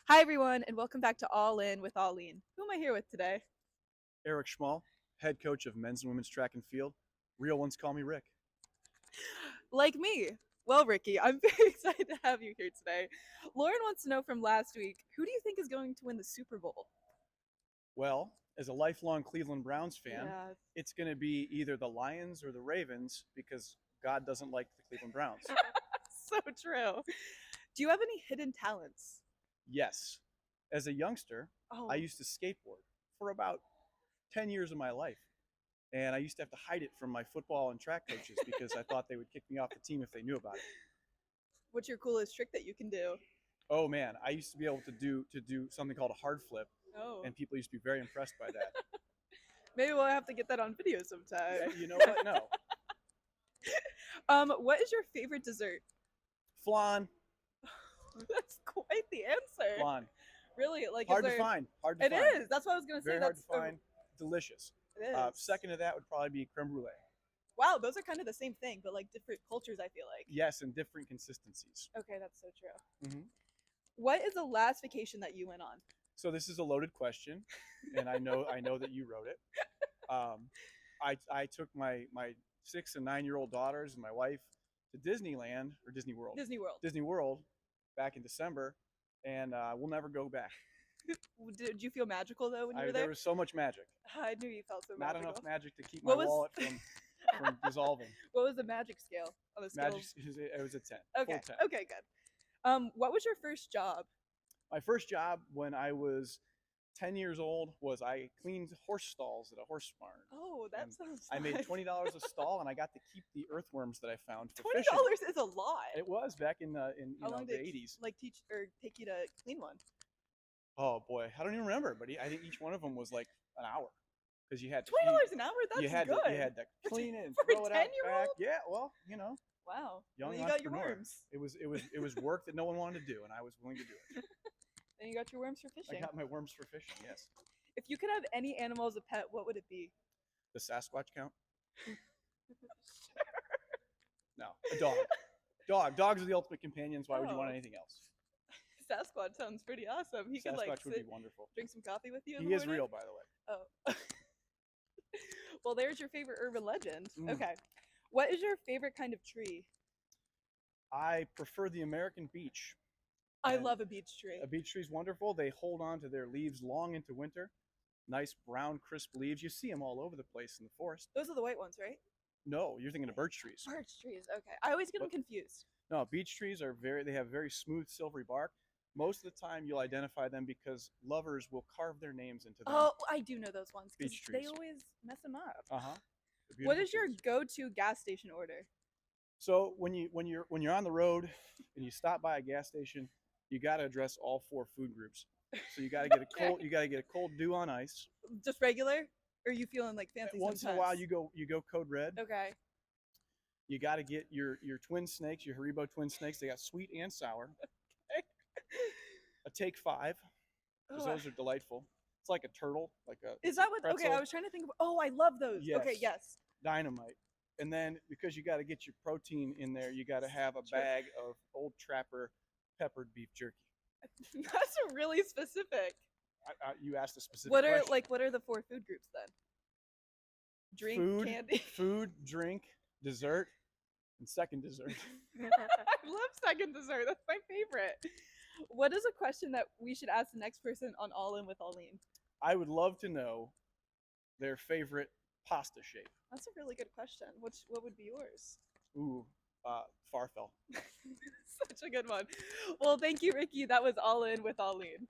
Hi, everyone, and welcome back to All In with Ailean. Who am I here with today? Eric Schmuhl, head coach of men's and women's track and field. Real ones call me Rick. Like me. Well, Ricky, I'm very excited to have you here today. Lauren wants to know from last week, who do you think is going to win the Super Bowl? Well, as a lifelong Cleveland Browns fan, Yeah, it's going to be either the Lions or the Ravens because God doesn't like the Cleveland Browns. so true. Do you have any hidden talents? Yes, as a youngster, Oh, I used to skateboard for about 10 years of my life. And I used to have to hide it from my football and track coaches because I thought they would kick me off the team if they knew about it. what's your coolest trick that you can do? Oh man, I used to be able to do something called a hard flip, Oh, and people used to be very impressed by that. maybe we'll have to get that on video sometime. You know what? No, What is your favorite dessert? flan, That's quite the answer. flan. Really, like Hard is to there... find. Hard to It find. is. That's what I was gonna say. Very hard to That's find. Delicious. It is. Second to that would probably be creme brulee. Wow, those are kind of the same thing, but like different cultures, I feel like. Yes, and different consistencies. Okay, that's so true. hmm What is the last vacation that you went on? So this is a loaded question, and I know that you wrote it. I took my 6 and 9-year-old daughters and my wife to Disneyland or Disney World. Disney World. Disney World back in December, and we'll never go back. Did you feel magical though when you were there? There was so much magic. I knew you felt so Not magical. enough magic to keep my What was wallet from dissolving. what was the magic scale on the scale? Magic, it was a 10. Okay. Full 10. Okay, good. What was your first job? My first job when I was 10 years old was I cleaned horse stalls at a horse barn. Oh, that And sounds. I made nice. $20 a stall, and I got to keep the earthworms that I found for $20 fishing. is a lot. It was back in How long the did it 80s. like teach or take you to clean one? Oh boy, I don't even remember, but I think each one of them was like an hour because you had to $20 an hour? That's you had good. you had to clean it and For a throw it out 10-year-old? back. Yeah, well, Wow. young And then you got your entrepreneur. worms. It was work that no one wanted to do, and I was willing to do it. Then you got your worms for I fishing. got my worms for fishing. Yes. If you could have any animal as a pet, what would it be? The Sasquatch count? No, a dog. Dogs are the ultimate companions. Why would you want Oh. anything else? Sasquatch sounds pretty awesome. He could Sasquatch like would sit, be wonderful. drink some coffee with you. In He the is morning. real, by the way. Oh. Well, there's your favorite urban legend. Mm. Okay. What is your favorite kind of tree? I prefer the American beech. I And love a beech tree. A beech tree is wonderful. They hold on to their leaves long into winter. Nice brown, crisp leaves. You see them all over the place in the forest. Those are the white ones, right? No, you're thinking of birch trees. Birch trees. Okay. I always get them What? confused. No, beech trees they have very smooth, silvery bark. Most of the time, you'll identify them because lovers will carve their names into them. Oh, I do know those ones because Beech they trees. always mess them up. Uh huh. What is your go-to gas station order? So when you're on the road and you stop by a gas station, you got to address all 4 food groups. So you got to get a cold Okay. you got to get a cold dew on ice. Just regular? Or are you feeling like fancy Once in a sometimes? while you go code red. Okay. You got to get your twin snakes, your Haribo twin snakes. They got sweet and sour. A take 5 because Ugh. those are delightful. It's like a turtle, like a Is that what? Okay, pretzel. I was trying to think of. Oh, I love those. Okay, Yes. yes. Dynamite. And then because you got to get your protein in there, you got to have a Sure. bag of Old Trapper peppered beef jerky. That's really specific. You asked a specific What are question. what are the 4 food groups then? Drink, Food, candy. food, drink, dessert, and second dessert. I love second dessert. That's my favorite. What is a question that we should ask the next person on All In with Ailean? I would love to know their favorite pasta shape. That's a really good question. What would be yours? Ooh, farfel. Such a good one. Well, thank you, Ricky. That was All In with Ailean.